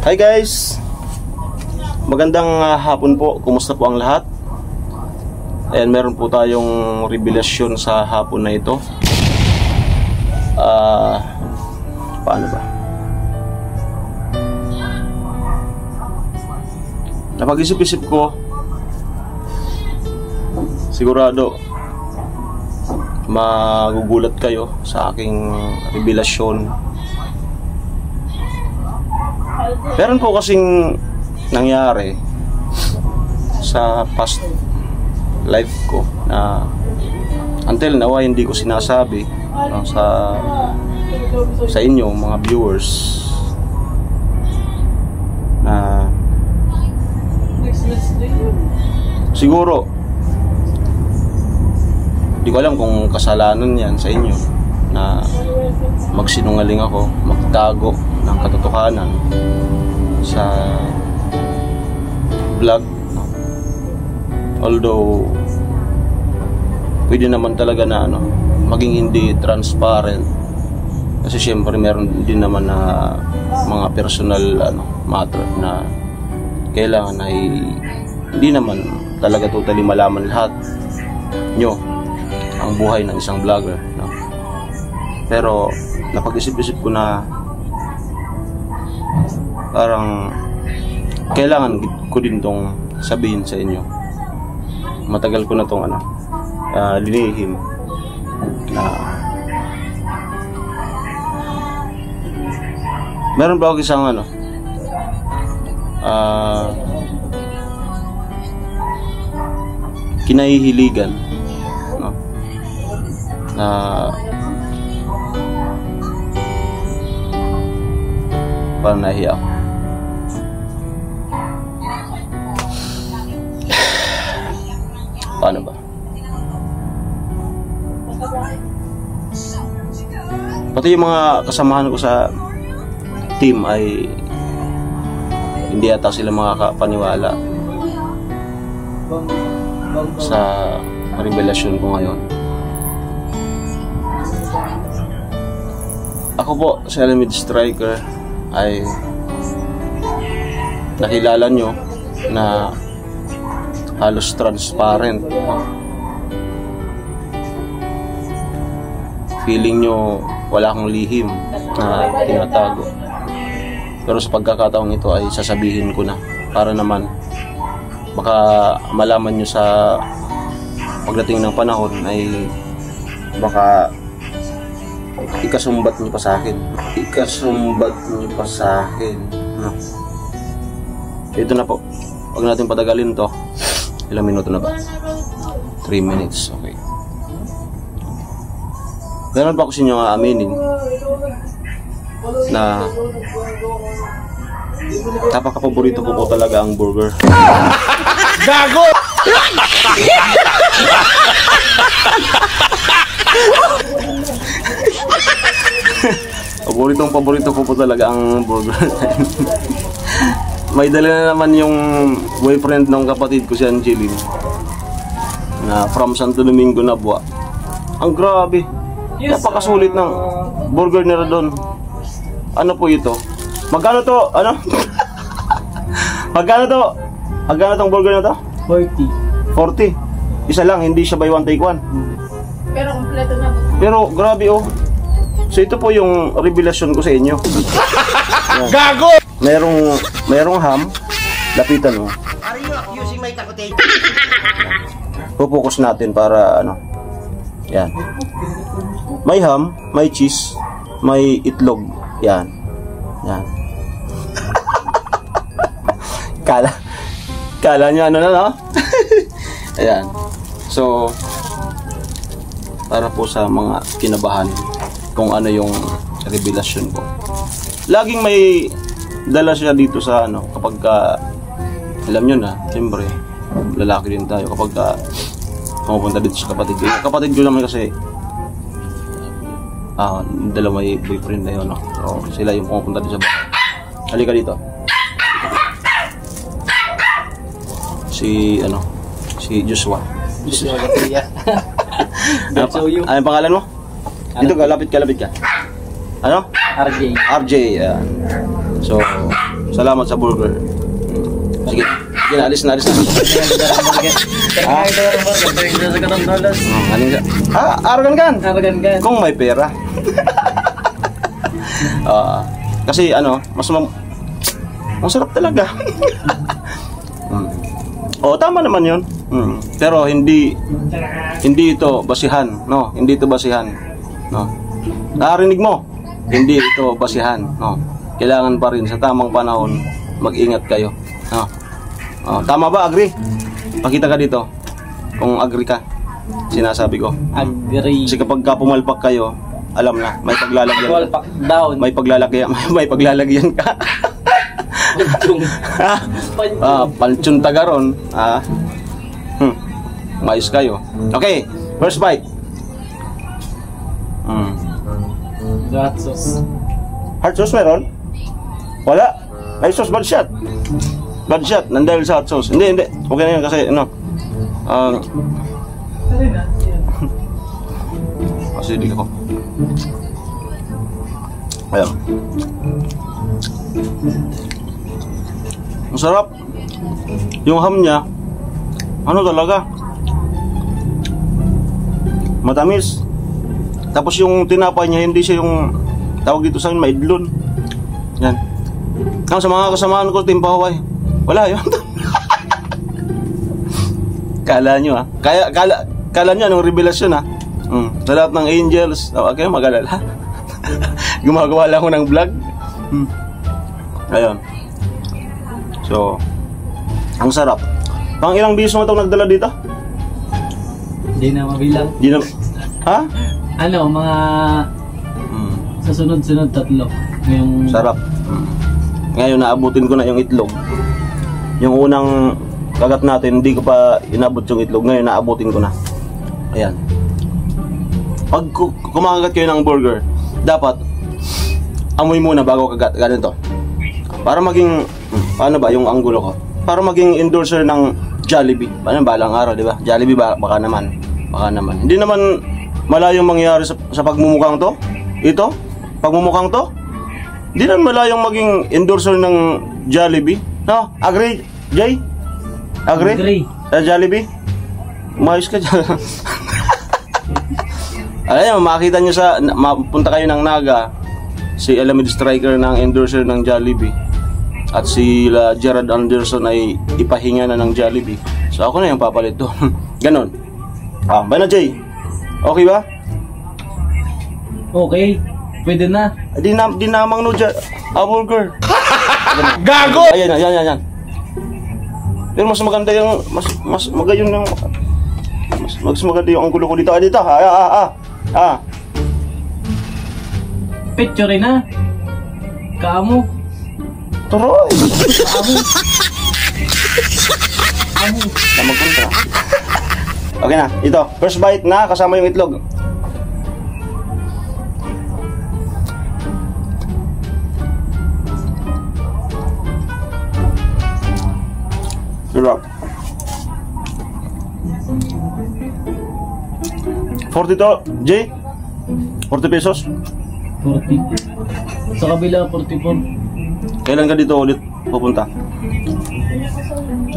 Hi guys! Magandang hapon po. Kumusta po ang lahat? Ayan, meron po tayong revelasyon sa hapon na ito. Paano ba? Napag-isip-isip ko, sigurado magugulat kayo sa aking revelasyon. Meron po kasing nangyari sa past life ko na until now ay hindi ko sinasabi sa inyo mga viewers na siguro hindi ko alam kung kasalanan yan sa inyo na magsinungaling ako, magtago ng katotohanan sa vlog. Although pwede naman talaga na maging hindi transparent kasi syempre meron din naman na mga personal matter na kailangan ay hindi naman talaga totally malaman lahat nyo ang buhay ng isang vlogger, no? Pero napag-isip-isip ko na parang kailangan ko din tong sabihin sa inyo. Matagal ko na tong linihim na meron ba ako isang kinahihiligan, no? Na parang nahiya ako. Paano ba? Pati yung mga kasamahan ko sa team ay hindi ata sila makakapaniwala sa revelasyon ko ngayon. Ako po, si Alamid Striker, ay nakilala nyo na halos transparent. Feeling nyo wala akong lihim na tinatago. Pero sa pagkakataong ito ay sasabihin ko na para naman baka malaman nyo sa pagdating ng panahon ay baka ikasumbat nyo pa sa akin. Ikasumbat nyo pa sa akin, no? Ito na po. Huwag natin patagalin to. Ilang minuto na ba? 3 minutes, okay. Meron pa ako sa inyo aaminin na napaka-paborito ko po talaga ang burger. Gago! Paborito ko po talaga ang burger. May dala na naman yung boyfriend ng kapatid ko si Angeline na from Santo Domingo na buwa. Ang grabe, napakasulit ng burger nila doon. Ano po ito? Magkano to? Magkano tong burger na to? 40. Isa lang, hindi siya buy one take one. Pero kompleto na. Pero grabe oh. So ito po yung revelasyon ko sa inyo. Gago! Merong ham, lapitan mo. Are you using my takote? Focus natin para yan. May ham, may cheese, may itlog. Yan. Kala nyo no? Ayan. So para po sa mga kinabahan kung ano yung revelasyon ko. Laging may dala siya dito sa kapag alam nyo na, siyempre lalaki din tayo kapag pumupunta dito sa kapatid ko. Kapatid ko naman kasi dalawa may boyfriend na yun, no? So sila yung pumupunta dito sa bahay. Halika dito. Si Joshua. Ano pangalan mo? Dito ka, lapit ka. Ano? RJ. RJ, So, salamat sa burger. Sige, sige na, alis na. Aragan kan? Kung may pera. Kasi masarap talaga. Tama naman yun. Pero hindi ito basihan, no? Hindi ito basihan, no? Narinig mo? Hindi ito basihan, no? Kailangan pa rin sa tamang panahon mag-ingat kayo, no? Tama ba? Agree? Pakita ka dito kung agree ka. Sinasabi ko. Agree. Kasi kapag pumalpak kayo, alam na, may paglalagyan. Pumalpak down. May paglalagyan ka. Panchun tagaron. Mais kayo. Okay, first bite. Hot sauce. Hot sauce meron? Wala. Ay sauce bad shot. Bad shot nandahil sa hot sauce. Hindi. Okay na yan kasi acidic ako. Ayan. Masarap. Yung ham niya, talaga? Matamis. Tapos yung tinapay niya, hindi siya yung tawag dito sa akin, maidlon. Yan. Sa mga kasamaan ko, Team Pahaway, wala yun. Kala nyo Kala nyo anong revelasyon sa lahat ng angels. Okay, mag-alala. Gumagawa lang ako ng vlog. Ayun. So, ang sarap. Pang ilang biso mo itong nagdala dito? Hindi na mabilang. Ha? Mga sa sunod-sunod 3. Ngayong sarap. Ngayon naabutin ko na yung itlog. Yung unang kagat natin, hindi ko pa inabot yung itlog. Ngayon naabutin ko na. Ayan. Pag kumakagat kayo ng burger, dapat amoy muna bago kagat. Ganito. Para maging paano ba yung anggulo ko? Para maging endorser ng Jollibee. Paano balang araw, di ba? Jollibee baka naman. Hindi naman malayong mangyari sa pagmumukhang to. Ito, pagmumukhang to. Hindi naman malayong maging endorser ng Jollibee. No? Agree, Jay? Agree? Sa Jollibee? Umayos ka dyan. Alam mo, makita nyo mapunta kayo ng Naga, si Alamid Striker ng endorser ng Jollibee. At si Gerard Anderson ay ipahinga na ng Jollibee. So ako na yung papalit doon. Ganon. Ba na, Jay? Okay ba? Okay. Pwede na. Di namang no burger. Gago! Ayan. Pero mas maganda yung mas magayon yung mas maganda yung anggulo ko dito. Dito. Picture na. Kaamo. Turoy. Kaamo. Magpunta. Okay na. Ito. First bite na kasama yung itlog. Sarap. 40 to, Jay? 40 pesos? 40. Sa kabila, 44. Kailan ka dito ulit pupunta?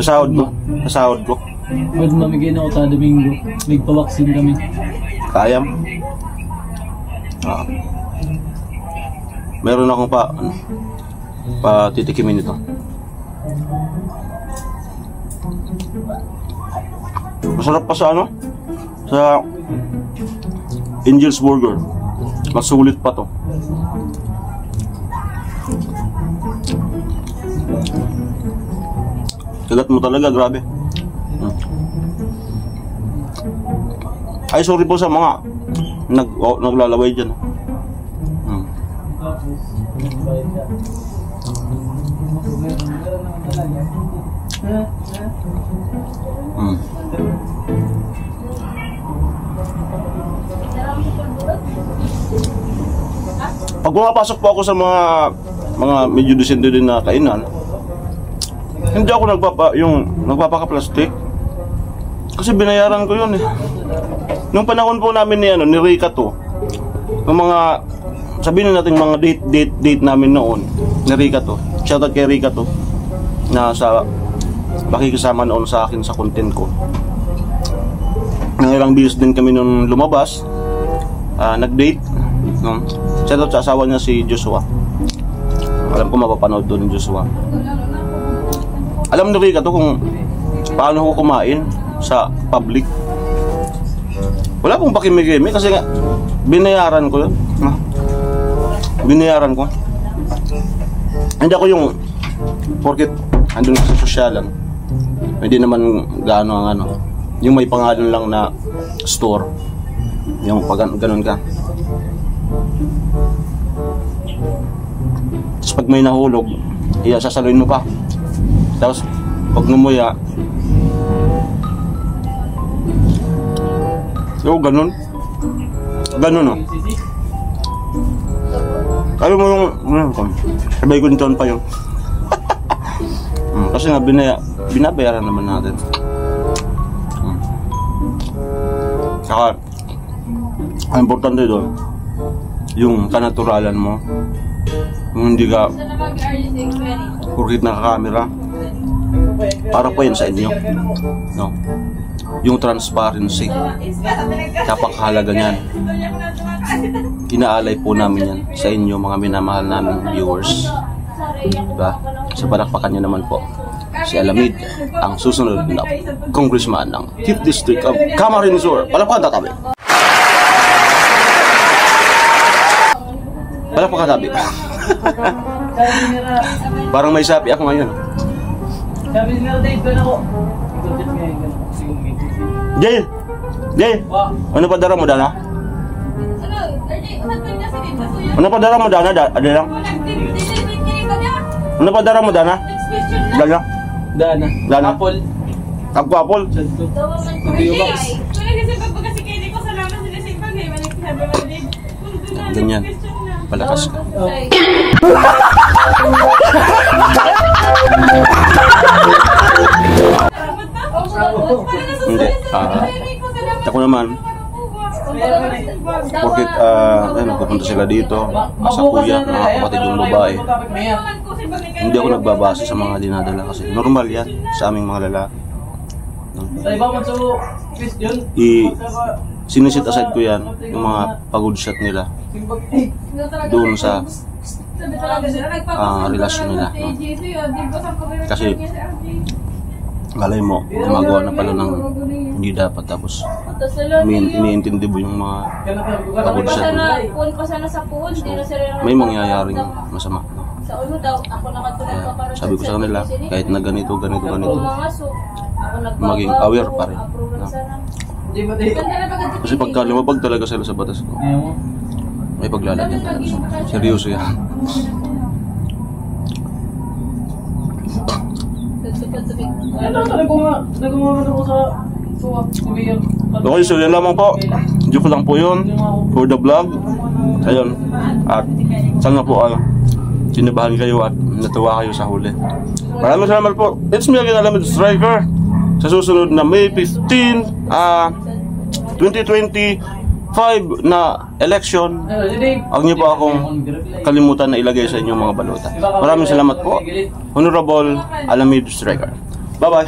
Sa sahod ko. Pwede mamigay na ako sa Domingo. Nagpawaksin kami. Kayam? Meron akong titikimin ito. Masarap pa sa sa Angel's Burger. Mas sulit pa to. Kagat mo talaga, grabe. Ay, sorry po sa mga naglalaway dyan. Pag pumapasok po ako sa mga medyo decente din na kainan, hindi ako nagpapaka-plastic. Kasi binayaran ko yun eh. Nung panahon po namin ni Rika to, ng mga sabihin na natin mga date namin noon ni Rica to. Shoutout kay Rica to na sa pakikisama noon sa akin sa content ko. Ng ilang beses din kami nung lumabas, nag-date, no? Shoutout sa asawa niya si Joshua. Alam ko mapapanood doon ni Joshua. Alam ni Rica to kung paano ko kumain sa public. Wala pong pakimigimi kasi nga binayaran ko yun. Binayaran ko. Hindi ako yung porket andun sa sosyalan. Hindi naman gaano ang ano. Yung may pangalan lang na store. Yung pag ganun ka. Tapos pag may nahulog, sasaluin mo pa. Tapos pag numuya, ganun. Ganun, no? Alam mo yung, sabay ko nito pa yung kasi nga binabayaran naman natin. Saka ang importante doon yung kanaturalan mo, yung hindi ka kurkit naka-camera. Para po yan sa inyo, no? Yung transparency, napakahalaga niyan. Inaalay po namin yan sa inyo, mga minamahal naming viewers, diba? Sa palakpakan niyo naman po si Alamid, ang susunod na congressman ng 5th District of Camarines Sur. Palakpakan tatabi. Palakpakan tatabi. Parang may sapi ako ngayon. Sabi nila, Dave, doon ako. Jay, ano pa dara mo dana? Ano pa dara mo dana? Ada lang. Ano pa dara mo dana? Dana. Apple. Apple. Ganyan. Palakas ka. Hindi. Ako naman, porkit nagpupunta sila dito sa kuya, mga kapatid yung babae, hindi ako nagbabase sa mga dinadala kasi normal yan sa aming mga lalaki. Sinisit aside ko yan, yung mga pagod shot nila doon sa relasyon nila, no? Kasi malay mo, gumagawa na pala ng hindi dapat, tapos iniintindi mo yung mga pagod shot nila. May mangyayaring masama, no? Kaya sabi ko sa kanila, kahit na ganito maging aware pa rin, no? Kasi pagka lumabag talaga sila sa batas ko, may paglalagyan talaga sila. Seryoso yan. Okay, so yan lamang po. Joke lang po yun for the vlog. Ayun. At sana po sinabahan kayo at natuwa kayo sa huli. Maraming salamat po. It's me again, Alamid Striker. Sa susunod na May 15, 2025 na election, huwag niyo po akong kalimutan na ilagay sa inyong mga balota. Maraming salamat po. Honorable Alamid Striker. Bye-bye.